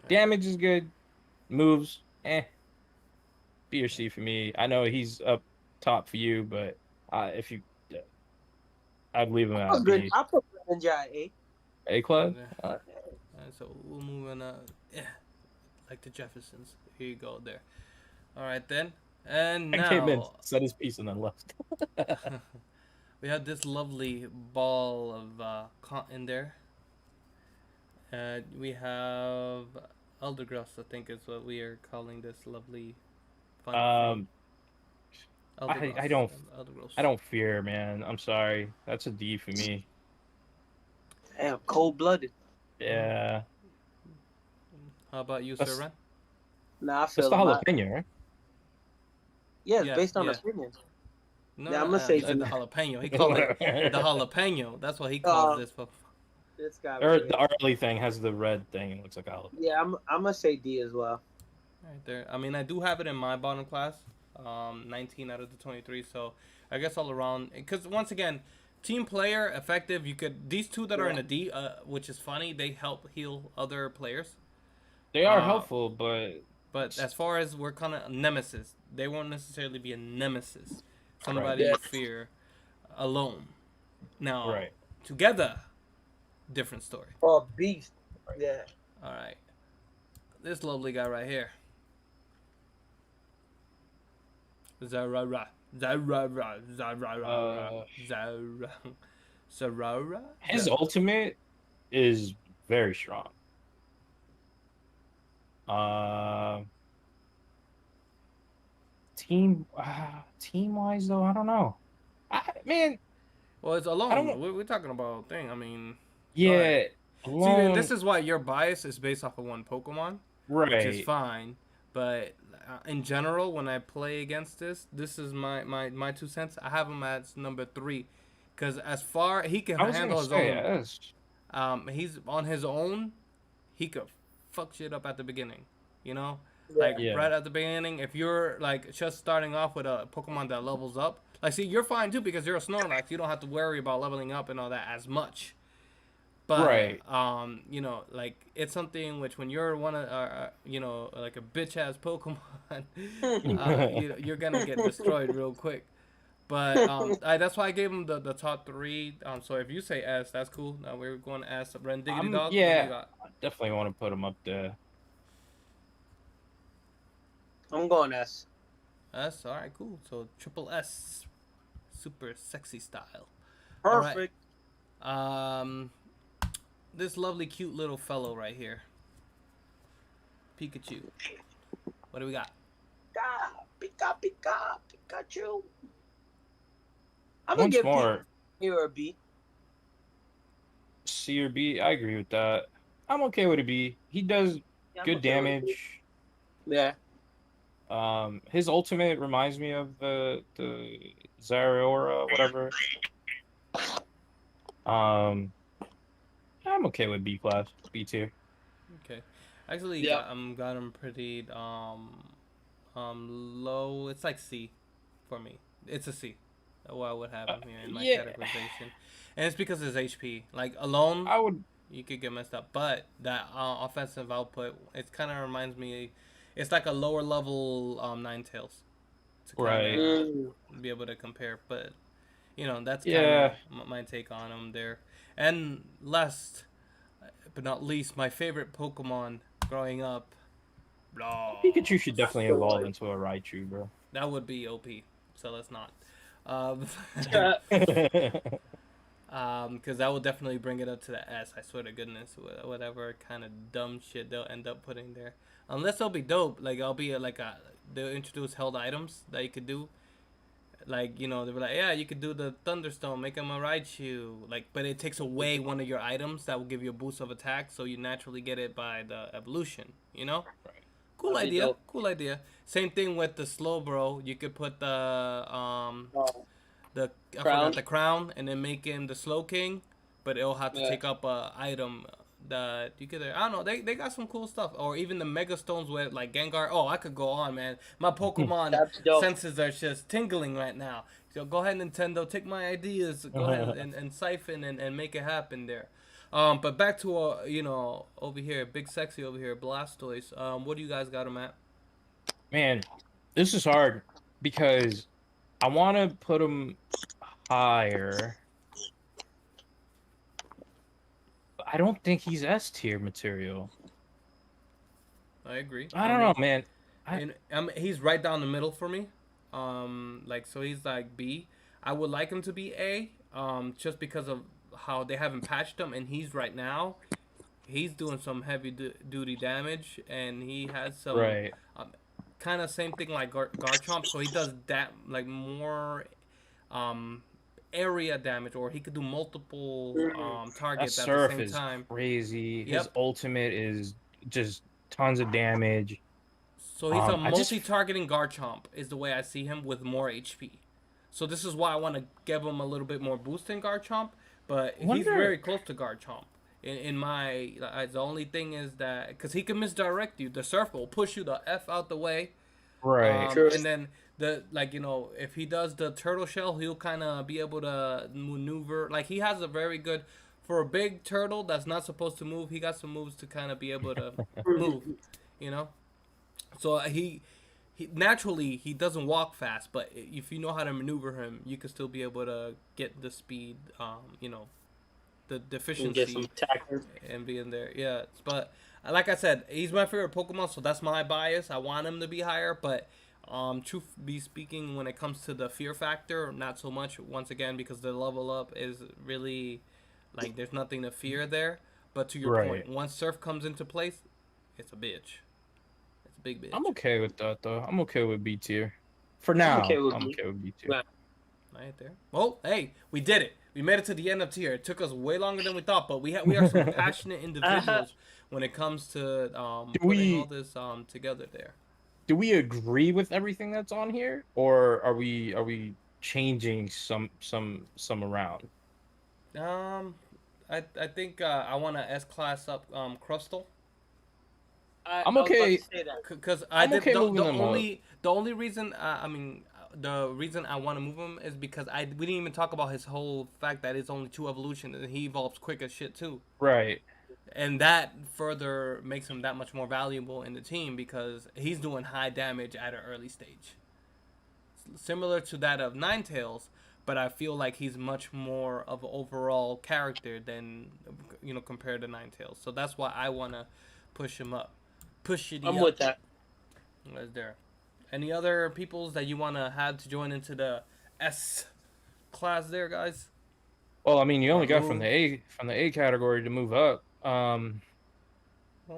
Damage is good. Moves, B or C for me. I know he's up top for you, but if you, I'd leave him at B. I put Greninja at A. A class. So we'll move on. Like the Jeffersons. Here you go. There. All right then. And I came in, now said his piece, and then left. we have this lovely ball of cotton there. We have Eldergross, I think is what we are calling this lovely fun thing. I don't fear, man. I'm sorry. That's a D for me. Damn, cold-blooded. Yeah. How about you, That's- Sir Ren? Nah, I That's feel the like jalapeno, right? yeah, it's Yeah, based on yeah. opinion. No, Yeah, I'm gonna say the D. jalapeno. He called it the jalapeno. That's what he calls this. This guy. Or Right here. the early thing has the red thing. It looks like a jalapeno. Yeah, I'm gonna say D as well. Right there. I mean, I do have it in my bottom class, 19 out of the 23. So I guess all around, because once again, team player effective. These 2 that are in a D, which is funny. They help heal other players. They are helpful, but But as far as we're kind of nemesis, they won't necessarily be a nemesis. Somebody Yeah. you fear alone. Now, Right. together, different story. Oh, beast. Yeah. All right. This lovely guy right here. Zarara. Zarara. Zarara. Zarara. Zarara. His ultimate is very strong. Team wise though, I don't know. Man, Well, it's I don't alone. know. We're talking about a thing. I mean, Yeah, See, alone, this is why your bias is based off of one Pokemon, which is right. fine. But in general, when I play against this is my 2 cents. I have him as number 3, because as far he can I was handle gonna his say own. yes. He's on his own. He could fuck shit up at the beginning. You know, Yeah. like Yeah. right at the beginning. If you're like just starting off with a Pokemon that levels up, like see, you're fine too because you're a Snorlax. You don't have to worry about leveling up and all that as much. But Right. you know, like it's something which when you're one of you know, like a bitch ass Pokemon, you're gonna get destroyed real quick. But that's why I gave him the top 3. So if you say S, that's cool. Now we're going to ask Ren Diggity Dog. What do you Yeah, got? I definitely want to put him up there. I'm going S. S. All right, cool. So triple S, super sexy style. All right. Perfect. This lovely, cute little fellow right here, Pikachu. What do we got? Pikachu. I'm gonna Once give more, Pikachu a B. C or B. I agree with that. I'm okay with a B. He does Yeah, I'm good okay with a B. damage. Yeah. His ultimate reminds me of the Zeraora, whatever. I'm okay with B class, B tier. Okay, actually, Yeah. got him pretty low. It's like C, for me. It's a C. What I would have him here in my Yeah. categorization, and it's because his HP. Like alone, I would. you could get messed up, but that offensive output, it kind of reminds me. It's like a lower level Ninetales to kind of be able to compare, but you know that's kind Yeah. of my take on him there. And last but not least, my favorite Pokemon growing up. Blah. Pikachu should definitely evolve into a Raichu, bro. That would be OP. So let's not. Because that will definitely bring it up to the S. I swear to goodness, whatever kind of dumb shit they'll end up putting there. Unless they'll be dope, like I'll be like they'll introduce held items that you could do. Like, you know, they were like, yeah, you could do the Thunderstone, make him a Raichu. Like, but it takes away one of your items that will give you a boost of attack, so you naturally get it by the evolution, you know? Right. Cool That'd be idea. dope. Cool idea. Same thing with the Slowbro. You could put the I forgot the crown and then make him the Slow King, but it'll have to Yeah. take up a item that you could. I don't know. They got some cool stuff, or even the Mega Stones with like Gengar. Oh, I could go on, man. My Pokemon That's dope. senses are just tingling right now. So go ahead, Nintendo, take my ideas. Go ahead and siphon and make it happen there. But back to you know, over here, Big Sexy over here, Blastoise. What do you guys got him at? Man, this is hard because I want to put him higher. But I don't think he's S tier material. I agree. I don't know, man. He's right down the middle for me. Like so he's like B. I would like him to be A. Just because of how they haven't patched him, and he's right now, he's doing some heavy duty damage, and he has some Right. kind of same thing like Garchomp. So he does that like more area damage, or he could do multiple That targets at the surf same is time. crazy. His Yep. ultimate is just tons of damage. So he's a I just- multi-targeting Garchomp is the way I see him with more HP. So this is why I want to give him a little bit more boost than Garchomp, but he's Wonder- very close to Garchomp. In my, the only thing is that because he can misdirect you, the surf will push you the f out the way, Right. True. and then the like you know if he does the turtle shell, he'll kind of be able to maneuver. Like he has a very good for a big turtle that's not supposed to move. He got some moves to kind of be able to move, you know. So he naturally he doesn't walk fast, but if you know how to maneuver him, you can still be able to get the speed, the And get some deficiency attackers. and be in there. Yeah, but like I said, he's my favorite Pokemon, so that's my bias. I want him to be higher, but truth be speaking, when it comes to the fear factor, not so much. Once again, because the level up is really like there's nothing to fear there. But to your Right. point, once Surf comes into place, it's a bitch. It's a big bitch. I'm okay with that though. I'm okay with B tier. For I'm now, okay with I'm B. okay with B tier. Right. Right there. Well, hey, we did it. We made it to the end of tier. It took us way longer than we thought, but we are some passionate individuals when it comes to putting all this together there. Do we agree with everything that's on here, or are we changing some around? I think I want to S class up Crustal. I'm I was about okay. to say that. Because I'm okay moving the them up. the only reason the reason I want to move him is because we didn't even talk about his whole fact that it's only 2 evolutions and he evolves quick as shit too, Right. and that further makes him that much more valuable in the team because he's doing high damage at an early stage, similar to that of Ninetales, but I feel like he's much more of an overall character than compared to Ninetales. So that's why I want to push him up. Push it. I'm with that. Is there any other peoples that you want to have to join into the S class there, guys? Well, I mean, you only got Move. from the A category to move up. Well,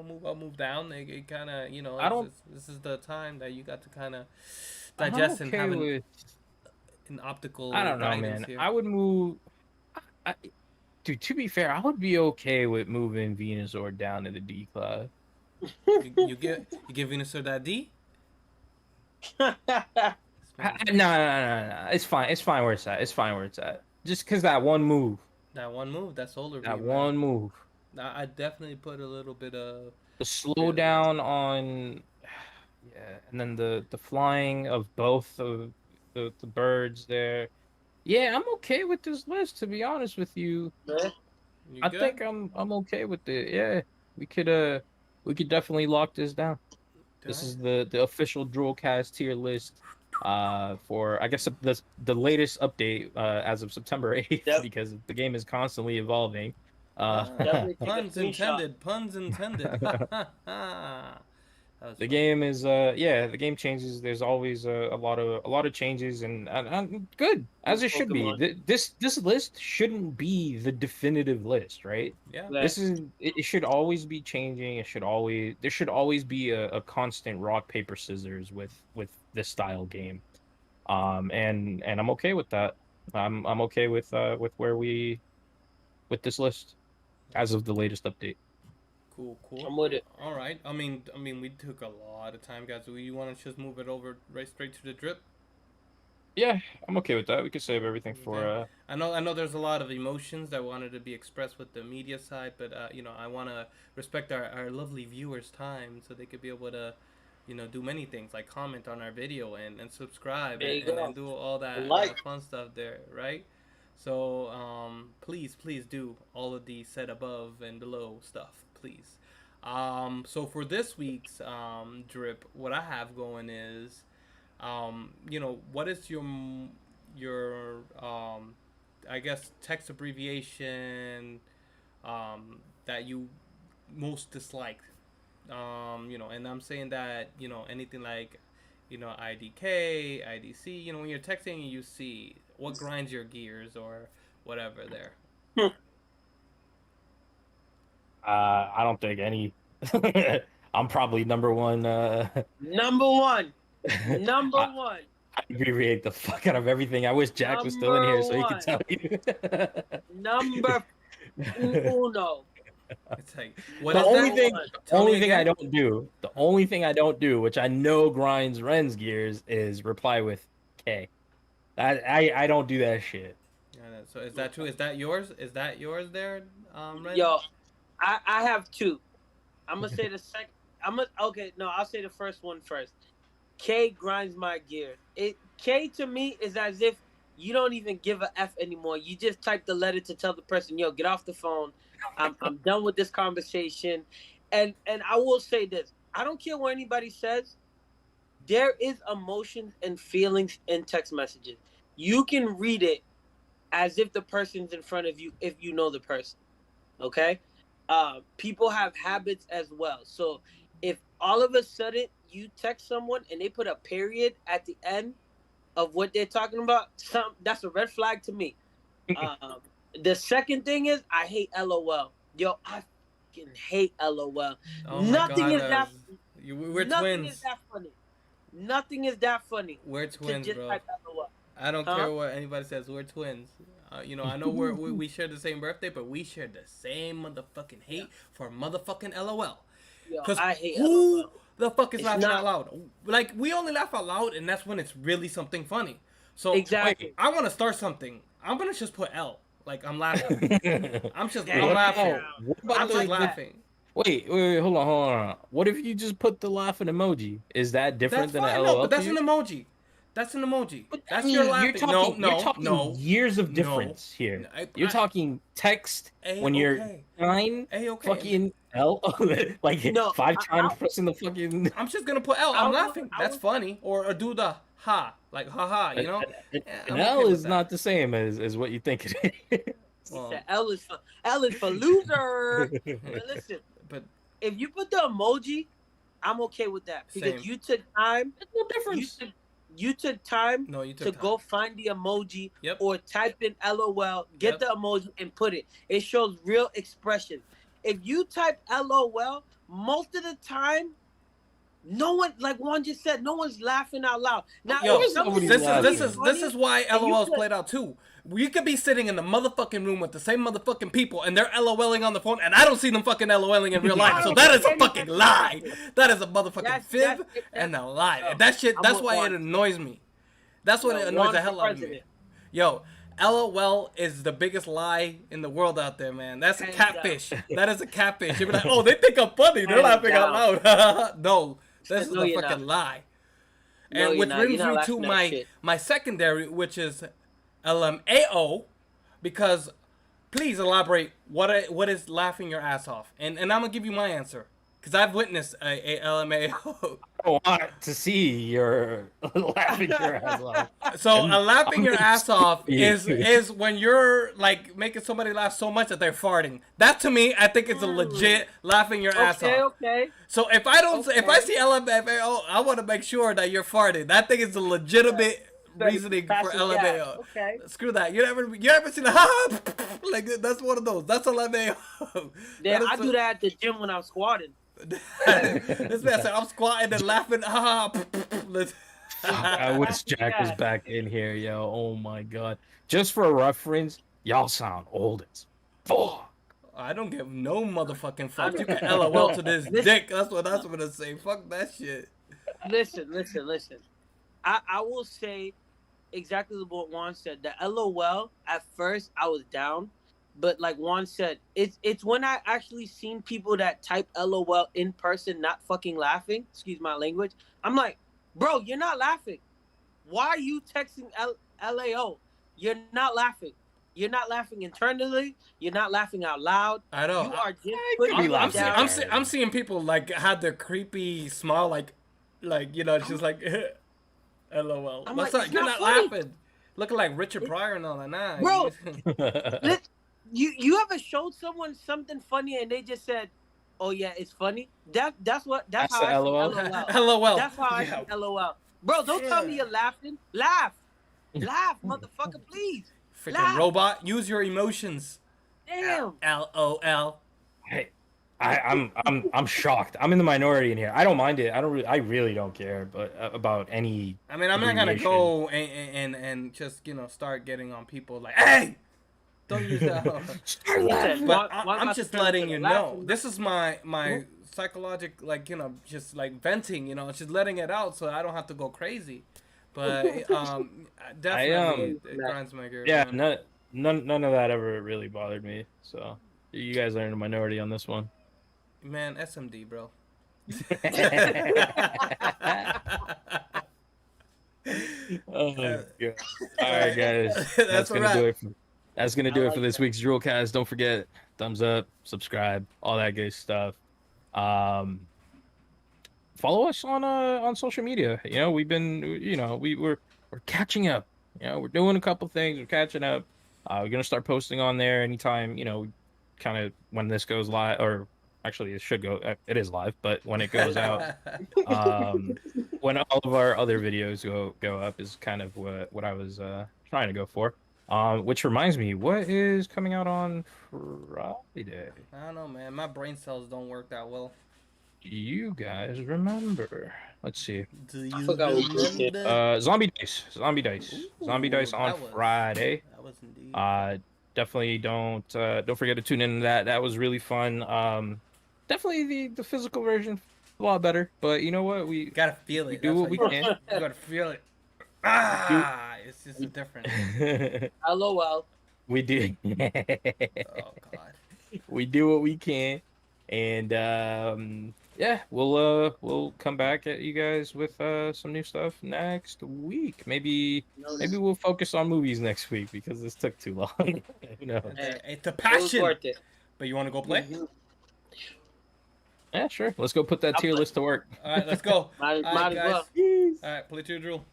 move up, move down. It kind of, I don't. this is the time that you got to kind of I'm digest and okay have with. an optical I don't know, guidance man. here. I would move. I, Dude, to be fair, I would be okay with moving Venusaur down to the D class. you give Venusaur that D? No. It's fine. It's fine where it's at. It's fine where it's at. Just because that one move. That one move, that solar That beam. one move. I definitely put a little bit of The slowdown on. Yeah, and then the flying of both of the birds there. Yeah, I'm okay with this list, to be honest with you. Yeah. You I good? think I'm okay with it. Yeah, we could definitely lock this down. This is the official DRULcast tier list. For I guess the latest update as of September 8th Yep. because the game is constantly evolving. Definitely take a puns screenshot. intended. Puns intended. The game is the game changes. There's always a lot of changes and good as it should be. Pokemon. This list shouldn't be the definitive list, right? Yeah. Yeah. It should always be changing. There should always be a constant rock paper scissors with this style game. And I'm okay with that. I'm okay with with this list as of the latest update. Cool. I'm with it. All right. I mean, we took a lot of time, guys. You want to just move it over right straight to the drip? Yeah, I'm okay with that. We can save everything for Okay. I know there's a lot of emotions that wanted to be expressed with the media side, but I want to respect our lovely viewers' time so they could be able to, do many things like comment on our video and subscribe There you and, go. and do all that fun stuff there, right? So please do all of the set above and below stuff, please. So for this week's drip, what I have going is, what is your I guess text abbreviation that you most dislike? And I'm saying that anything like IDK, IDC. When you're texting, you see what grinds your gears or whatever there. I don't think any. I'm probably number one. Number one. Number I, one. I abbreviate the fuck out of everything. I wish Jack was still in here so he could tell you. Number uno. It's like what The is only that? thing, Tell me only thing I again. don't do, the only thing I don't do, which I know grinds Ren's gears, is reply with K. I don't do that shit. So is that true? Is that yours? Is that yours there, Ren? Yo, I have two. I'm gonna say the second. I'll say the first one first. K grinds my gears. K to me is as if you don't even give a F anymore. You just type the letter to tell the person, yo, get off the phone. I'm done with this conversation. And I will say this. I don't care what anybody says. there is emotions and feelings in text messages. You can read it as if the person's in front of you if you know the person. Okay? People have habits as well. So if all of a sudden you text someone and they put a period at the end of what they're talking about, that's a red flag to me. The second thing is I hate LOL. Yo, I fucking hate LOL. Oh Nothing my is God, that. we're Nothing twins. is that funny. Nothing is that funny. We're twins, to just bro. type LOL. I don't care what anybody says. We're twins. You know, I know we share the same birthday, but we share the same motherfucking hate for motherfucking LOL. Yo, Because I hate who LOL. the fuck is It's laughing not- out loud? Like, we only laugh out loud, and that's when it's really something funny. So, Exactly. wait, I want to start something. I'm going to just put L. Like, I'm laughing. I'm Damn. laughing. What about I'm just the- laughing. Wait, hold on. What if you just put the laughing emoji? Is that different That's than fine. an No, LOL? but that's to an you? emoji. That's an emoji. But, That's I mean, your laughing. you're talking no. years of No. difference here. You're I- talking text when A-okay. you're 9 A-okay. fucking L, like No, 5 times I- pressing the fucking. I'm just gonna put L. I I'm would- laughing. I That's would- funny. Or do the ha, like ha ha. You know. An I'm L okay with is that. not the same as what you think it is. Well, The L is for loser. But listen, but if you put the emoji, I'm okay with that because Same. you took time. There's no difference. You took time no, you to took time. go find the emoji Yep. or type in LOL, get Yep. the emoji and put it. It shows real expression. If you type LOL, most of the time, no one, like Juan just said, no one's laughing out loud. Now, Yo, if somebody nobody's this laughing. is why and you LOL is put- played out too. You could be sitting in the motherfucking room with the same motherfucking people, and they're LOLing on the phone, and I don't see them fucking LOLing in real life. I So don't that is see a fucking anybody lie. laughing. That is a motherfucking That's- fib that's- and a lie. Yo, That shit. I'm That's with why it Juan. annoys me. That's what Yo, it annoys Juan the for hell out of me. president. Yo, LOL is the biggest lie in the world out there, man. That's a Hands catfish. That is a catfish. You'd be like, oh, they think I'm funny. They're Hands laughing out loud. No, this is No, a you're fucking not. lie. No, And you're which not. brings You're not me to laughing at shit. my secondary, which is LMAO, because please elaborate what is laughing your ass off, and I'm gonna give you my answer because I've witnessed a LMAO. I want to see your laughing your ass off. So laughing your ass off Yeah. is when you're like making somebody laugh so much that they're farting. That to me, I think it's a legit laughing your ass Okay, off. okay. So if I don't, if I Okay. see LMAO, I want to make sure that you're farting. That thing is a legitimate reasoning for Passive LMAO. gas. Okay. Screw that. You ever seen a ha like that's one of those. That's LMAO. Yeah, That is I do that at the gym when I'm squatting. This man said I'm squatting and laughing. I wish Jack was back in here, yo. Oh my god. Just for a reference, y'all sound old as fuck. I don't give no motherfucking fuck. You I can don't- LOL to this Listen. dick. That's what I'm gonna say. Fuck that shit. Listen. I will say exactly what Juan said. The LOL, at first, I was down. But like Juan said, it's when I actually seen people that type LOL in person not fucking laughing. Excuse my language. I'm like, bro, you're not laughing. Why are you texting LAO? You're not laughing. You're not laughing internally. You're not laughing out loud. I know. You are just could be putting laughing it seeing, down. I'm seeing people like have their creepy smile, like you know, just like LOL. I'm What's like, up? it's You're not not funny. laughing. Looking like Richard Pryor and all that. Nah, Bro. You ever showed someone something funny and they just said, "Oh yeah, it's funny." That's That's how the I see LOL? LOL. LOL. That's how I Yeah. see LOL. Bro, don't tell me Yeah. you're laughing. Laugh, motherfucker, please. Freaking Laugh. robot. Use your emotions. Damn. LOL. Hey, I'm shocked. I'm in the minority in here. I don't mind it. I really don't care, but about any. I mean, I'm not gonna abbreviation. go and just start getting on people like, hey, don't use that. Start laughing. But One I'm about just to turn letting to you the know. laughing. This is my psychological, like, you know, just like venting, you know, just letting it out so I don't have to go crazy. But definitely it grinds my gears. Yeah, man. none of that ever really bothered me. So you guys are in a minority on this one. Man, SMD, bro. Oh, God. All right, guys. That's a gonna wrap. do it. That's gonna do I it for like this week's DRULcast. Don't forget, thumbs up, subscribe, all that good stuff. follow us on social media. You know, we've been, you know, we're catching up. You know, we're doing a couple things. We're catching up. We're gonna start posting on there anytime. You know, kind of when this goes live, or actually it should go. It is live, but when it goes out, when all of our other videos go up is kind of what I was trying to go for. Which reminds me, what is coming out on Friday? I don't know, man. My brain cells don't work that well. Do you guys remember? Let's see. Do you forgot what we did. remember? Zombie Dice. Zombie Dice. Zombie Dice on Friday. That was indeed. Definitely don't forget to tune in to that. That was really fun. Definitely the physical version a lot better, but you know what? We You gotta feel it. do That's what we you can. gotta feel it. Ah, it's just different. LOL. We do. Oh God. We do what we can, and yeah, we'll come back at you guys with some new stuff next week. Maybe we'll focus on movies next week because this took too long. Who knows? It's a It was passion. worth it. But you want to go play? Yeah, sure. Let's go put that tier list to work. All right, let's go. Might All right, as guys. well. All right, play to your drill.